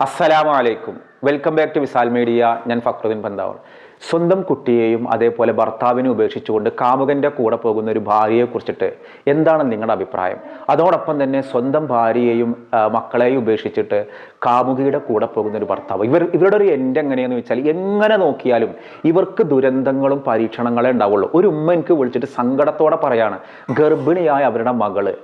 അസ്സലാമു അലൈക്കും. Welcome back to Wisal media. ഞാൻ ഫക്രുദ്ദീൻ പന്താവർ. സ്വന്തം കുട്ടിയെയും അതേപോലെ ഭർത്താവിനെ ഉപേക്ഷിച്ചുകൊണ്ട് കാമുകൻ്റെ കൂടെ പോകുന്ന ഒരു ഭാര്യയെ കുറിച്ചിട്ട് എന്താണ് നിങ്ങളുടെ അഭിപ്രായം? അതോടൊപ്പം തന്നെ സ്വന്തം ഭാര്യയെയും മക്കളെയും ഉപേക്ഷിച്ചിട്ട് കാമുകിയുടെ കൂടെ പോകുന്ന ഒരു ഭർത്താവ്, ഇവരുടെ ഒരു എൻഡ് എങ്ങനെയാണെന്ന് വെച്ചാൽ എങ്ങനെ നോക്കിയാലും ഇവർക്ക് ദുരന്തങ്ങളും പരീക്ഷണങ്ങളെ ഉണ്ടാവുള്ളൂ. ഒരു ഉമ്മ എനിക്ക് വിളിച്ചിട്ട് സങ്കടത്തോടെ പറയാണ്, ഗർഭിണിയായ അവരുടെ മകള്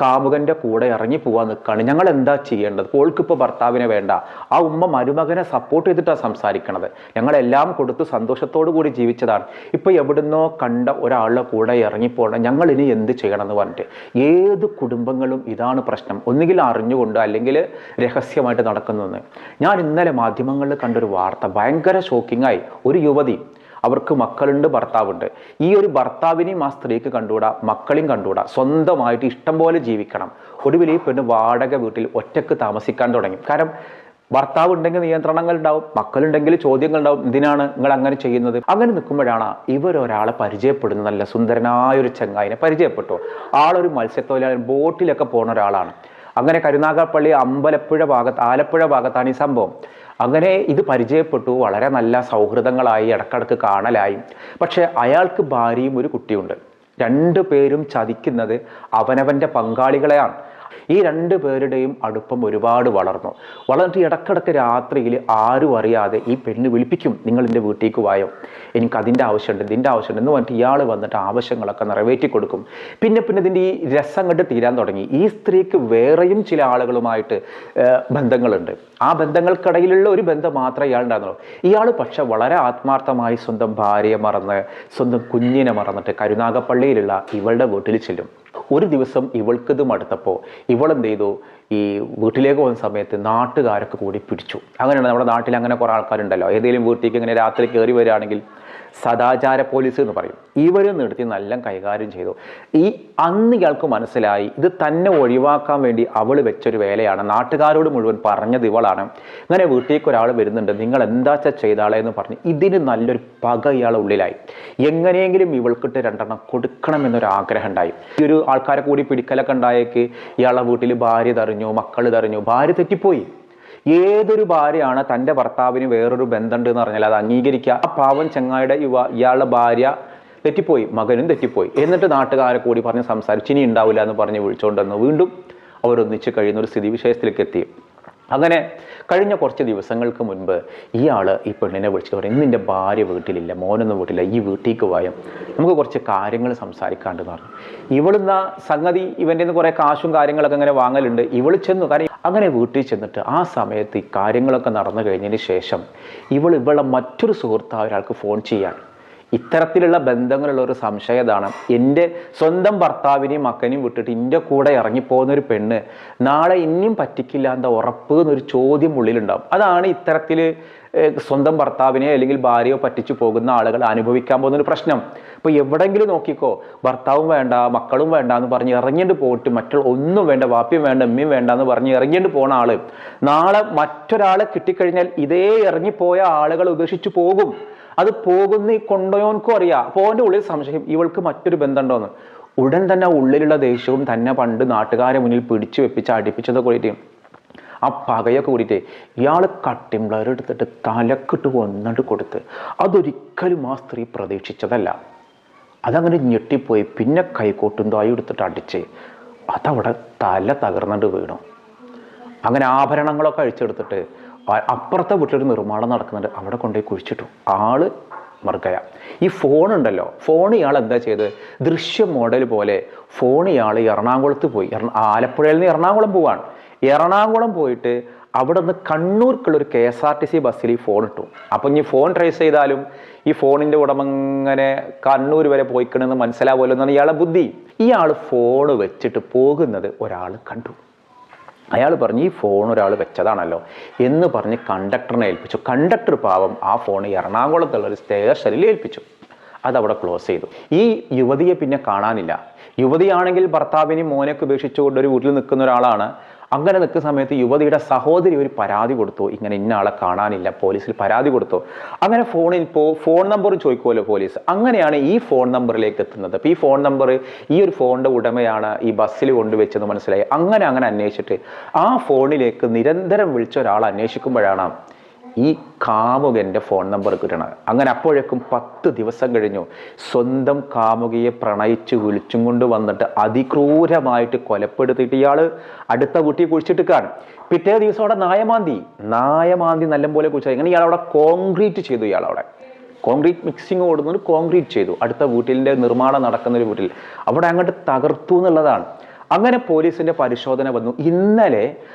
കാമുകൻ്റെ കൂടെ ഇറങ്ങി പോകാൻ നിൽക്കുകയാണ്, ഞങ്ങൾ എന്താ ചെയ്യേണ്ടത്? ഓൾക്കിപ്പോൾ ഭർത്താവിനെ വേണ്ട. ആ ഉമ്മ മരുമകനെ സപ്പോർട്ട് ചെയ്തിട്ടാണ് സംസാരിക്കണത്. ഞങ്ങളെല്ലാം കൊടുത്ത് സന്തോഷത്തോടു കൂടി ജീവിച്ചതാണ്. ഇപ്പോൾ എവിടുന്നോ കണ്ട ഒരാളുടെ കൂടെ ഇറങ്ങിപ്പോകണം, ഞങ്ങൾ ഇനി എന്ത് ചെയ്യണം എന്ന് പറഞ്ഞിട്ട് ഏത് കുടുംബങ്ങളും ഇതാണ് പ്രശ്നം. ഒന്നുകിൽ അറിഞ്ഞുകൊണ്ട് അല്ലെങ്കിൽ രഹസ്യമായിട്ട് നടക്കുന്നതെന്ന്. ഞാൻ ഇന്നലെ മാധ്യമങ്ങളിൽ കണ്ടൊരു വാർത്ത ഭയങ്കര ഷോക്കിംഗ് ആയി. ഒരു യുവതി, അവർക്ക് മക്കളുണ്ട്, ഭർത്താവുണ്ട്. ഈ ഒരു ഭർത്താവിനെയും ആ സ്ത്രീക്ക് കണ്ടുകൂടാ, മക്കളെയും കണ്ടുകൂടാ, സ്വന്തമായിട്ട് ഇഷ്ടം പോലെ ജീവിക്കണം. ഒടുവിൽ ഈ പെണ്ണ് വാടക വീട്ടിൽ ഒറ്റക്ക് താമസിക്കാൻ തുടങ്ങി. കാരണം ഭർത്താവ് ഉണ്ടെങ്കിൽ നിയന്ത്രണങ്ങൾ ഉണ്ടാവും, മക്കളുണ്ടെങ്കിൽ ചോദ്യങ്ങൾ ഉണ്ടാവും, എന്തിനാണ് നിങ്ങൾ അങ്ങനെ ചെയ്യുന്നത്? അങ്ങനെ നിൽക്കുമ്പോഴാണ് ഇവരൊരാളെ പരിചയപ്പെടുന്നത്. നല്ല സുന്ദരനായ ഒരു ചെങ്ങായിനെ പരിചയപ്പെട്ടു. ആളൊരു മത്സ്യത്തൊഴിലാളി, ബോട്ടിലൊക്കെ പോകുന്ന ഒരാളാണ്. അങ്ങനെ കരുനാഗപ്പള്ളി ആലപ്പുഴ ഭാഗത്താണ് ഈ സംഭവം. അങ്ങനെ ഇത് പരിചയപ്പെട്ടു, വളരെ നല്ല സൗഹൃദങ്ങളായി, ഇടക്കിടക്ക് കാണലായി. പക്ഷെ അയാൾക്ക് ഭാര്യയും ഒരു കുട്ടിയുണ്ട്. രണ്ടു പേരും ചതിക്കുന്നത് അവനവൻ്റെ പങ്കാളികളെയാണ്. ഈ രണ്ടു പേരുടെയും അടുപ്പം ഒരുപാട് വളർന്നിട്ട് ഇടക്കിടക്ക് രാത്രിയിൽ ആരും അറിയാതെ ഈ പെണ്ണ് വിളിപ്പിക്കും, നിങ്ങൾ എൻ്റെ വീട്ടിലേക്ക് വായോ, എനിക്ക് അതിൻ്റെ ആവശ്യമുണ്ട്, ഇതിൻ്റെ ആവശ്യമുണ്ട് എന്ന് പറഞ്ഞിട്ട് ഇയാൾ വന്നിട്ട് ആവശ്യങ്ങളൊക്കെ നിറവേറ്റി കൊടുക്കും. പിന്നെ ഇതിൻ്റെ ഈ രസം കണ്ട് തീരാൻ തുടങ്ങി. ഈ സ്ത്രീക്ക് വേറെയും ചില ആളുകളുമായിട്ട് ബന്ധങ്ങളുണ്ട്. ആ ബന്ധങ്ങൾക്കിടയിലുള്ള ഒരു ബന്ധം മാത്രമേ ഇയാൾ ഉണ്ടായിരുന്നുള്ളൂ. ഇയാൾ പക്ഷെ വളരെ ആത്മാർത്ഥമായി സ്വന്തം ഭാര്യയെ മറന്ന്, സ്വന്തം കുഞ്ഞിനെ മറന്നിട്ട് കരുനാഗപ്പള്ളിയിലുള്ള ഇവളുടെ വീട്ടിൽ ചെല്ലും. ഒരു ദിവസം ഇവൾക്കിത് മടുത്തപ്പോൾ ഇവളെന്ത് ചെയ്തു, ഈ വീട്ടിലേക്ക് പോകുന്ന സമയത്ത് നാട്ടുകാരൊക്കെ കൂടി പിടിച്ചു. അങ്ങനെയാണ് നമ്മുടെ നാട്ടിൽ അങ്ങനെ കുറേ ആൾക്കാരുണ്ടല്ലോ, ഏതെങ്കിലും വീട്ടിലേക്ക് ഇങ്ങനെ രാത്രി കയറി വരികയാണെങ്കിൽ സദാചാര പോലീസ് എന്ന് പറയും. ഇവരും നിർത്തി നല്ല കൈകാര്യം ചെയ്തു. അന്ന് ഇയാൾക്ക് മനസ്സിലായി ഇത് തന്നെ ഒഴിവാക്കാൻ വേണ്ടി അവൾ വെച്ചൊരു വേലയാണ്. നാട്ടുകാരോട് മുഴുവൻ പറഞ്ഞത് ഇവളാണ്. ഇങ്ങനെ വീട്ടിലേക്ക് ഒരാൾ വരുന്നുണ്ട്, നിങ്ങൾ എന്താച്ചാ ചെയ്താളെ എന്ന് പറഞ്ഞ് ഇതിന് നല്ലൊരു പക ഇയാളെ ഉള്ളിലായി. എങ്ങനെയെങ്കിലും ഇവൾക്കിട്ട് രണ്ടെണ്ണം കൊടുക്കണം എന്നൊരാഗ്രഹം ഉണ്ടായി. ഈ ഒരു ആൾക്കാരെ കൂടി പിടിക്കലൊക്കെ ഉണ്ടായേക്ക് ഇയാളുടെ വീട്ടിൽ ഭാര്യ തെറിഞ്ഞു, മക്കൾ തെറിഞ്ഞു. ഭാര്യ തെറ്റിപ്പോയി. ഏതൊരു ഭാര്യയാണ് തൻ്റെ ഭർത്താവിന് വേറൊരു ബന്ധമുണ്ട് എന്ന് പറഞ്ഞാൽ അത് അംഗീകരിക്കുക? ആ പാവൻ ചെങ്ങായുടെ ഇയാളുടെ ഭാര്യ തെറ്റിപ്പോയി, മകനും തെറ്റിപ്പോയി. എന്നിട്ട് നാട്ടുകാരെ കൂടി പറഞ്ഞ് സംസാരിച്ച് ഇനി ഉണ്ടാവില്ല എന്ന് പറഞ്ഞ് വിളിച്ചുകൊണ്ടെന്ന് വീണ്ടും അവരൊന്നിച്ച് കഴിയുന്ന ഒരു സ്ഥിതിവിശേഷത്തിലേക്ക് എത്തി. അങ്ങനെ കഴിഞ്ഞ കുറച്ച് ദിവസങ്ങൾക്ക് മുൻപ് ഇയാൾ ഈ പെണ്ണിനെ വിളിച്ചു പറയും, ഇന്ന് എൻ്റെ ഭാര്യ വീട്ടിലില്ല, മോനൊന്നും വീട്ടിലില്ല, ഈ വീട്ടിലേക്ക് വായും, നമുക്ക് കുറച്ച് കാര്യങ്ങൾ സംസാരിക്കാണ്ടെന്ന് പറഞ്ഞു. ഇവളുന്ന സംഗതി ഇവൻ്റെ നിന്ന് കുറേ കാശും കാര്യങ്ങളൊക്കെ ഇങ്ങനെ വാങ്ങലുണ്ട്. ഇവൾ ചെന്നു. കാരണം അങ്ങനെ വീട്ടിൽ ചെന്നിട്ട് ആ സമയത്ത് ഈ കാര്യങ്ങളൊക്കെ നടന്നു കഴിഞ്ഞതിന് ശേഷം ഇവളെ മറ്റൊരു സുഹൃത്തായ ഒരാൾക്ക് ഫോൺ ചെയ്യാൻ, ഇത്തരത്തിലുള്ള ബന്ധങ്ങളുള്ള ഒരു സംശയതാണ്. എൻ്റെ സ്വന്തം ഭർത്താവിനെയും മക്കനെയും വിട്ടിട്ട് എൻ്റെ കൂടെ ഇറങ്ങിപ്പോകുന്ന ഒരു പെണ്ണ് നാളെ ഇനിയും പറ്റിക്കില്ല എന്ന ഉറപ്പ് എന്നൊരു ചോദ്യം ഉള്ളിലുണ്ടാവും. അതാണ് ഇത്തരത്തിൽ സ്വന്തം ഭർത്താവിനെയോ അല്ലെങ്കിൽ ഭാര്യയോ പറ്റിച്ചു പോകുന്ന ആളുകൾ അനുഭവിക്കാൻ പോകുന്നൊരു പ്രശ്നം. ഇപ്പോൾ എവിടെയെങ്കിലും നോക്കിക്കോ, ഭർത്താവും വേണ്ട മക്കളും വേണ്ട എന്ന് പറഞ്ഞ് ഇറങ്ങിയിട്ട് പോയിട്ട് മറ്റുള്ള ഒന്നും വേണ്ട, വാപ്പിയും വേണ്ട ഉമ്മയും വേണ്ട എന്ന് പറഞ്ഞ് ഇറങ്ങിയിട്ട് പോണ ആള് നാളെ മറ്റൊരാളെ കിട്ടിക്കഴിഞ്ഞാൽ ഇതേ ഇറങ്ങിപ്പോയ ആളുകൾ ഉപേക്ഷിച്ചു പോകും. അത് പോകുന്ന കൊണ്ടോയോൻക്കും അറിയാം. അപ്പോൾ അവൻ്റെ ഉള്ളിൽ സംശയം, ഇവൾക്ക് മറ്റൊരു ബന്ധമുണ്ടോന്ന്. ഉടൻ തന്നെ ഉള്ളിലുള്ള ദേഷ്യവും തന്നെ പണ്ട് നാട്ടുകാരെ മുന്നിൽ പിടിച്ചു വെപ്പിച്ച് അടിപ്പിച്ചതൊക്കെ കൂടിയിട്ട് ആ പകയൊക്കെ കൂടിയിട്ട് ഇയാൾ കട്ടിംബ്ലർ എടുത്തിട്ട് തലക്കിട്ട് ഒന്നിട്ട് കൊടുത്ത്. അതൊരിക്കലും ആ സ്ത്രീ പ്രതീക്ഷിച്ചതല്ല. അതങ്ങനെ ഞെട്ടിപ്പോയി. പിന്നെ കൈക്കോട്ടും തായും എടുത്തിട്ട് അടിച്ച് അതവിടെ തല തകർന്നിട്ട് വീണു. അങ്ങനെ ആഭരണങ്ങളൊക്കെ അഴിച്ചെടുത്തിട്ട് അപ്പുറത്തെ വീട്ടിലൊരു നിർമ്മാണം നടക്കുന്നുണ്ട്, അവിടെ കൊണ്ടുപോയി കുഴിച്ചിട്ടു. ആള് മറുകയ. ഈ ഫോണുണ്ടല്ലോ, ഫോൺ ഇയാൾ എന്താ ചെയ്ത്, ദൃശ്യ മോഡൽ പോലെ ഫോൺ ഇയാൾ എറണാകുളത്ത് പോയി. ആലപ്പുഴയിൽ നിന്ന് എറണാകുളം പോവാണ്. എറണാകുളം പോയിട്ട് അവിടെ നിന്ന് കണ്ണൂർക്കുള്ളൊരു KSRTC ബസ്സിൽ ഈ ഫോൺ ഇട്ടു. അപ്പം ഇനി ഫോൺ ട്രേസ് ചെയ്താലും ഈ ഫോണിൻ്റെ ഉടമ ഇങ്ങനെ കണ്ണൂർ വരെ പോയിക്കണമെന്ന് മനസ്സിലാവുമല്ലോ എന്നാണ് ഇയാളെ ബുദ്ധി. ഇയാൾ ഫോൺ വെച്ചിട്ട് പോകുന്നത് ഒരാൾ കണ്ടു. അയാൾ പറഞ്ഞു, ഈ ഫോൺ ഒരാൾ വെച്ചതാണല്ലോ എന്ന് പറഞ്ഞ് കണ്ടക്ടറിനെ ഏൽപ്പിച്ചു. കണ്ടക്ടർ പാവം ആ ഫോൺ എറണാകുളത്തുള്ളൊരു സ്റ്റേഷനിൽ ഏൽപ്പിച്ചു. അതവിടെ ക്ലോസ് ചെയ്തു. ഈ യുവതിയെ പിന്നെ കാണാനില്ല. യുവതിയാണെങ്കിൽ ഭർത്താവിനെയും മോനൊക്കെ ഉപേക്ഷിച്ചുകൊണ്ട് ഒരു വീട്ടിൽ നിൽക്കുന്ന ഒരാളാണ്. അങ്ങനെ നിൽക്കുന്ന സമയത്ത് യുവതിയുടെ സഹോദരി ഒരു പരാതി കൊടുത്തു, ഇങ്ങനെ ഇന്ന ആളെ കാണാനില്ല, പോലീസിൽ പരാതി കൊടുത്തു. അങ്ങനെ ഫോൺ നമ്പർ ചോദിക്കുമല്ലോ പോലീസ്, അങ്ങനെയാണ് ഈ ഫോൺ നമ്പറിലേക്ക് എത്തുന്നത്. അപ്പോൾ ഈ ഫോൺ നമ്പർ ഈ ഒരു ഫോണിൻ്റെ ഉടമയാണ് ഈ ബസ്സിൽ കൊണ്ടുവച്ചെന്ന് മനസ്സിലായി. അങ്ങനെ അന്വേഷിച്ചിട്ട് ആ ഫോണിലേക്ക് നിരന്തരം വിളിച്ച ഒരാൾ അന്വേഷിക്കുമ്പോഴാണ് ഈ കാമുകൻ്റെ ഫോൺ നമ്പർ കിട്ടണത്. അങ്ങനെ അപ്പോഴേക്കും 10 ദിവസം കഴിഞ്ഞു. സ്വന്തം കാമുകയെ പ്രണയിച്ച് വിളിച്ചും കൊണ്ട് വന്നിട്ട് അതിക്രൂരമായിട്ട് കൊലപ്പെടുത്തിയിട്ട് ഇയാൾ അടുത്ത വീട്ടിൽ കുഴിച്ചിട്ട് കാണും. പിറ്റേ ദിവസം അവിടെ നായമാന്തി നല്ലപോലെ കുഴിച്ചത്. ഇങ്ങനെ ഇയാളവിടെ കോൺക്രീറ്റ് ചെയ്തു. ഇയാളവിടെ കോൺക്രീറ്റ് മിക്സിങ് ഓടുന്നൊരു കോൺക്രീറ്റ് ചെയ്തു. അടുത്ത വീട്ടിൻ്റെ നിർമ്മാണം നടക്കുന്നൊരു വീട്ടിൽ അവിടെ അങ്ങോട്ട് തകർത്തു എന്നുള്ളതാണ്. അങ്ങനെ പോലീസിന്റെ പരിശോധന വന്നു. ഇന്നലെ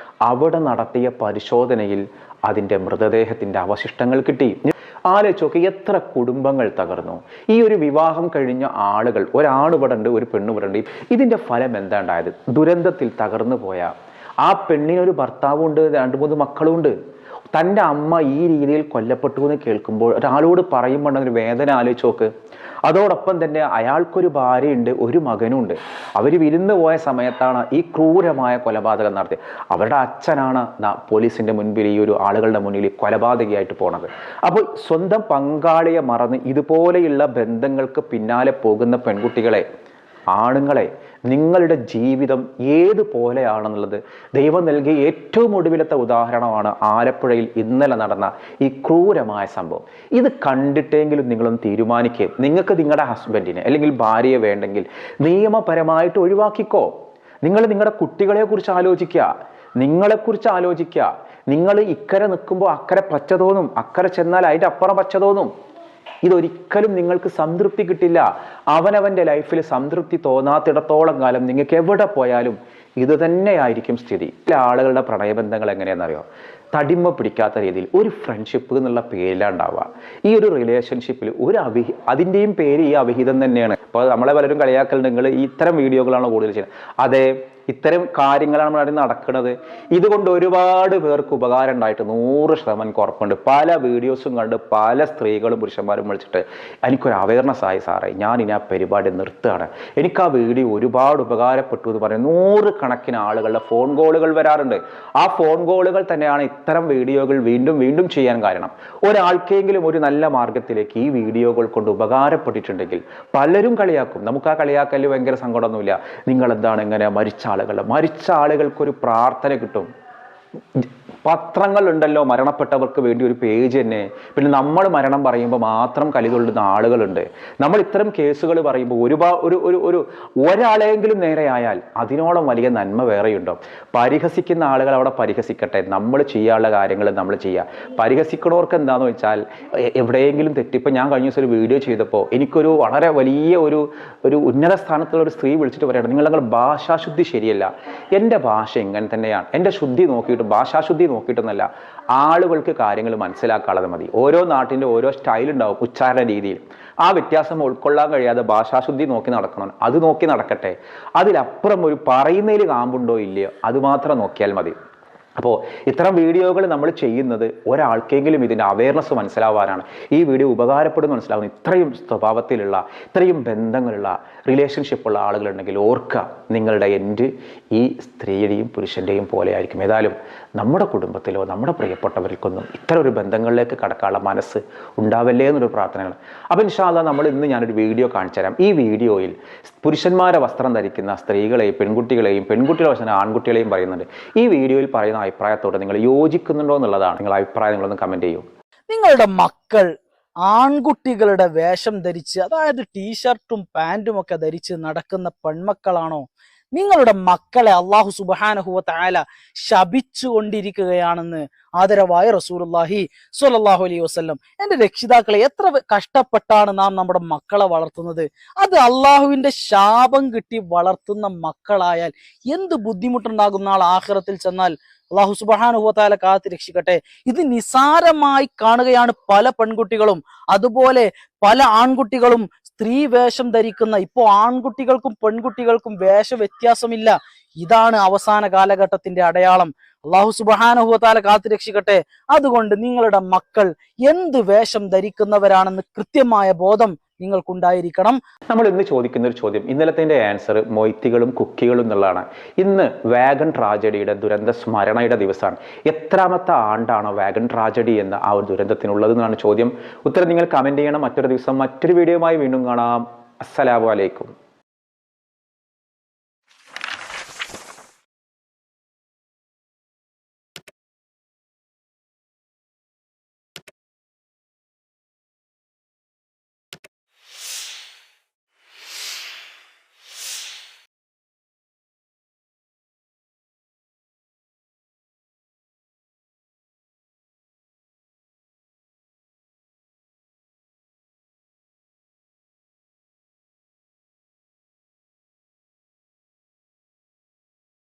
അവിടെ നടത്തിയ പരിശോധനയിൽ അതിൻ്റെ മൃതദേഹത്തിൻ്റെ അവശിഷ്ടങ്ങൾ കിട്ടി. ആലോചിച്ച് നോക്കി, എത്ര കുടുംബങ്ങൾ തകർന്നു. ഈ ഒരു വിവാഹം കഴിഞ്ഞ ആളുകൾ, ഒരാണ് ഇവിടെ ഉണ്ട്, ഒരു പെണ്ണ് ഇവിടെ ഉണ്ട്. ഇതിൻ്റെ ഫലം എന്താ ഉണ്ടായത്? ദുരന്തത്തിൽ തകർന്നു പോയ ആ പെണ്ണിനൊരു ഭർത്താവുണ്ട്, 2-3 മക്കളുണ്ട്. തൻ്റെ അമ്മ ഈ രീതിയിൽ കൊല്ലപ്പെട്ടു എന്ന് കേൾക്കുമ്പോൾ ഒരാളോട് പറയുമ്പോൾ ഒരു വേദന ആലോചിച്ച് നോക്ക്. അതോടൊപ്പം തന്നെ അയാൾക്കൊരു ഭാര്യയുണ്ട്, ഒരു മകനുണ്ട്. അവർ വിരുന്ന് പോയ സമയത്താണ് ഈ ക്രൂരമായ കൊലപാതകം നടത്തിയത്. അവരുടെ അച്ഛനാണ് പോലീസിന്റെ മുൻപിൽ, ഈ ഒരു ആളുകളുടെ മുന്നിൽ കൊലപാതകയായിട്ട് പോണത്. അപ്പോൾ സ്വന്തം പങ്കാളിയെ മറന്ന് ഇതുപോലെയുള്ള ബന്ധങ്ങൾക്ക് പിന്നാലെ പോകുന്ന പെൺകുട്ടികളെ, ആണുങ്ങളെ, നിങ്ങളുടെ ജീവിതം ഏതുപോലെയാണെന്നുള്ളത് ദൈവം നൽകിയ ഏറ്റവും ഒടുവിലത്തെ ഉദാഹരണമാണ് ആലപ്പുഴയിൽ ഇന്നലെ നടന്ന ഈ ക്രൂരമായ സംഭവം. ഇത് കണ്ടിട്ടെങ്കിലും നിങ്ങളൊന്ന് തീരുമാനിക്കുക. നിങ്ങൾക്ക് നിങ്ങളുടെ ഹസ്ബൻഡിനെ അല്ലെങ്കിൽ ഭാര്യയെ വേണ്ടെങ്കിൽ നിയമപരമായിട്ട് ഒഴിവാക്കിക്കോ. നിങ്ങൾ നിങ്ങളുടെ കുട്ടികളെ കുറിച്ച് ആലോചിക്കുക, നിങ്ങളെക്കുറിച്ച് ആലോചിക്കുക. നിങ്ങൾ ഇക്കരെ നിൽക്കുമ്പോൾ അക്കരെ പച്ച തോന്നും, അക്കരെ ചെന്നാൽ അതിൻ്റെ അപ്പുറം പച്ച തോന്നും. ഇതൊരിക്കലും നിങ്ങൾക്ക് സംതൃപ്തി കിട്ടില്ല. അവനവൻ്റെ ലൈഫിൽ സംതൃപ്തി തോന്നാത്തിടത്തോളം കാലം നിങ്ങൾക്ക് എവിടെ പോയാലും ഇത് തന്നെയായിരിക്കും സ്ഥിതി. ചില ആളുകളുടെ പ്രണയബന്ധങ്ങൾ എങ്ങനെയാണെന്നറിയോ? തടിമ പിടിക്കാത്ത രീതിയിൽ ഒരു ഫ്രണ്ട്ഷിപ്പ് എന്നുള്ള പേരിലാണ്ടാവുക. ഈ ഒരു റിലേഷൻഷിപ്പിൽ അതിൻ്റെയും പേര് ഈ അവിഹിതം തന്നെയാണ്. അപ്പോൾ നമ്മളെ പലരും കളിയാക്കലുണ്ട്, നിങ്ങൾ ഇത്തരം വീഡിയോകളാണ് കൂടുതൽ ചെയ്യുന്നത്. അതെ, ഇത്തരം കാര്യങ്ങളാണ് നമ്മുടെ നടക്കുന്നത്. ഇതുകൊണ്ട് ഒരുപാട് പേർക്ക് ഉപകാരം ഉണ്ടായിട്ട് 100% ഉറപ്പുണ്ട്. പല വീഡിയോസും കണ്ട് പല സ്ത്രീകളും പുരുഷന്മാരും വിളിച്ചിട്ട് എനിക്കൊരു അവയർനെസ് ആയി സാറേ, ഞാൻ ഇനി ആ പരിപാടി നിർത്തുകയാണ്, എനിക്ക് ആ വീഡിയോ ഒരുപാട് ഉപകാരപ്പെട്ടു എന്ന് പറയും 100 കണക്കിന് ആളുകളുടെ ഫോൺ കോളുകൾ വരാറുണ്ട്. ആ ഫോൺ കോളുകൾ തന്നെയാണ് ഇത്തരം വീഡിയോകൾ വീണ്ടും വീണ്ടും ചെയ്യാൻ കാരണം. ഒരാൾക്കെങ്കിലും ഒരു നല്ല മാർഗത്തിലേക്ക് ഈ വീഡിയോകൾ കൊണ്ട് ഉപകാരപ്പെട്ടിട്ടുണ്ടെങ്കിൽ പലരും കളിയാക്കും. നമുക്ക് ആ കളിയാക്കല് ഭയങ്കര സങ്കടമൊന്നുമില്ല. നിങ്ങൾ എന്താണ് ഇങ്ങനെ മരിച്ച ആളുകൾക്കൊരു പ്രാർത്ഥന കിട്ടും. പത്രങ്ങൾ ഉണ്ടല്ലോ മരണപ്പെട്ടവർക്ക് വേണ്ടി ഒരു പേജ് തന്നെ. പിന്നെ നമ്മൾ മരണം പറയുമ്പോൾ മാത്രം കലിതുള്ളുന്ന ആളുകളുണ്ട്. നമ്മൾ ഇത്തരം കേസുകൾ പറയുമ്പോൾ ഒരാളെങ്കിലും നേരെയായാൽ അതിനോളം വലിയ നന്മ വേറെയുണ്ടോ? പരിഹസിക്കുന്ന ആളുകൾ അവിടെ പരിഹസിക്കട്ടെ, നമ്മൾ ചെയ്യാനുള്ള കാര്യങ്ങൾ നമ്മൾ ചെയ്യുക. പരിഹസിക്കണവർക്ക് എന്താണെന്ന് വെച്ചാൽ എവിടെയെങ്കിലും തെറ്റിപ്പോൾ ഞാൻ കഴിഞ്ഞ ദിവസം ഒരു വീഡിയോ ചെയ്തപ്പോൾ എനിക്കൊരു വളരെ വലിയ ഒരു ഉന്നത സ്ഥാനത്തുള്ള ഒരു സ്ത്രീ വിളിച്ചിട്ട് പറയണം, നിങ്ങളുടെ ഭാഷാശുദ്ധി ശരിയല്ല. എൻ്റെ ഭാഷ ഇങ്ങനെ തന്നെയാണ്, എൻ്റെ ശുദ്ധി നോക്കിയിട്ട്, ഭാഷാശുദ്ധി നോക്കിയിട്ടൊന്നല്ല, ആളുകൾക്ക് കാര്യങ്ങൾ മനസ്സിലാക്കാതെ മതി. ഓരോ നാട്ടിൻ്റെ ഓരോ സ്റ്റൈൽ ഉണ്ടാവും ഉച്ചാരണ രീതിയിൽ. ആ വ്യത്യാസം ഉൾക്കൊള്ളാൻ കഴിയാതെ ഭാഷാശുദ്ധി നോക്കി നടക്കണം. അത് നോക്കി നടക്കട്ടെ. അതിലപ്പുറം ഒരു പറയുന്നതിൽ കാമ്പുണ്ടോ ഇല്ലയോ അത് മാത്രം നോക്കിയാൽ മതി. അപ്പോൾ ഇത്തരം വീഡിയോകൾ നമ്മൾ ചെയ്യുന്നത് ഒരാൾക്കെങ്കിലും ഇതിൻ്റെ അവയർനെസ് മനസ്സിലാവാനാണ്. ഈ വീഡിയോ ഉപകാരപ്പെടുന്ന മനസ്സിലാവുന്ന ഇത്രയും സ്വഭാവത്തിലുള്ള, ഇത്രയും ബന്ധങ്ങളുള്ള, റിലേഷൻഷിപ്പുള്ള ആളുകളുണ്ടെങ്കിൽ ഓർക്കുക, നിങ്ങളുടെ എൻഡ് ഈ സ്ത്രീയുടെയും പുരുഷൻ്റെയും പോലെ ആയിരിക്കും. ഏതായാലും നമ്മുടെ കുടുംബത്തിലോ നമ്മുടെ പ്രിയപ്പെട്ടവർക്കൊന്നും ഇത്തരം ഒരു ബന്ധങ്ങളിലേക്ക് കടക്കാനുള്ള മനസ്സ് ഉണ്ടാവല്ലേ എന്നൊരു പ്രാർത്ഥനയാണ്. അപ്പോൾ ഇൻഷാ അല്ലാഹ് ഞാനൊരു വീഡിയോ കാണിച്ചു തരാം. ഈ വീഡിയോയിൽ പുരുഷന്മാരെ വസ്ത്രം ധരിക്കുന്ന സ്ത്രീകളെയും പെൺകുട്ടികളെ വശം ആൺകുട്ടികളെയും പറയുന്നുണ്ട്. ഈ വീഡിയോയിൽ പറയുന്ന അഭിപ്രായത്തോട് നിങ്ങൾ യോജിക്കുന്നുണ്ടോ എന്നുള്ളതാണ്. നിങ്ങളുടെ അഭിപ്രായം നിങ്ങളൊന്ന് കമന്റ് ചെയ്യൂ. നിങ്ങളുടെ മക്കൾ ആൺകുട്ടികളുടെ വേഷം ധരിച്ച്, അതായത് ടീഷർട്ടും പാൻറ്റും ഒക്കെ ധരിച്ച് നടക്കുന്ന പെൺമക്കളാണോ? നിങ്ങളുടെ മക്കളെ അള്ളാഹു സുബ്ഹാനഹു വ തആല ശപിച്ചു കൊണ്ടിരിക്കുകയാണെന്ന് ആദരവായ റസൂലുള്ളാഹി സ്വല്ലല്ലാഹു അലൈഹി വസല്ലം. എന്റെ രക്ഷിതാക്കളെ, എത്ര കഷ്ടപ്പെട്ടാണ് നാം നമ്മുടെ മക്കളെ വളർത്തുന്നത്. അത് അള്ളാഹുവിന്റെ ശാപം കിട്ടി വളർത്തുന്ന മക്കളായാൽ എന്ത് ബുദ്ധിമുട്ടുണ്ടാകും നാളെ ആഖിറത്തിൽ ചെന്നാൽ. അള്ളാഹു സുബ്ഹാനഹു വ തആല കാത്ത് രക്ഷിക്കട്ടെ. ഇത് നിസാരമായി കാണുകയാണ് പല പെൺകുട്ടികളും, അതുപോലെ പല ആൺകുട്ടികളും സ്ത്രീ വേഷം ധരിക്കുന്ന. ഇപ്പോ ആൺകുട്ടികൾക്കും പെൺകുട്ടികൾക്കും വേഷ വ്യത്യാസമില്ല. ഇതാണ് അവസാന കാലഘട്ടത്തിന്റെ അടയാളം. അള്ളാഹു സുബ്ഹാനഹു വ തആല കാത്ത് രക്ഷിക്കട്ടെ. അതുകൊണ്ട് നിങ്ങളുടെ മക്കൾ എന്ത് വേഷം ധരിക്കുന്നവരാണെന്ന് കൃത്യമായ ബോധം നിങ്ങൾക്കുണ്ടായിരിക്കണം. നമ്മൾ ഇന്ന് ചോദിക്കുന്ന ഒരു ചോദ്യം, ഇന്നലത്തെ ആൻസർ മൊയ്ത്തികളും കുക്കികളും എന്നുള്ളതാണ്. ഇന്ന് വാഗൺ ട്രാജഡിയുടെ ദുരന്ത സ്മരണയുടെ ദിവസമാണ്. എത്രാമത്തെ ആണ്ടാണോ വാഗൺ ട്രാജഡി എന്ന ആ ഒരു ദുരന്തത്തിനുള്ളത് എന്നാണ് ചോദ്യം. ഉത്തരം നിങ്ങൾ കമന്റ് ചെയ്യണം. മറ്റൊരു ദിവസം മറ്റൊരു വീഡിയോയുമായി വീണ്ടും കാണാം. അസ്സലാമു അലൈക്കും.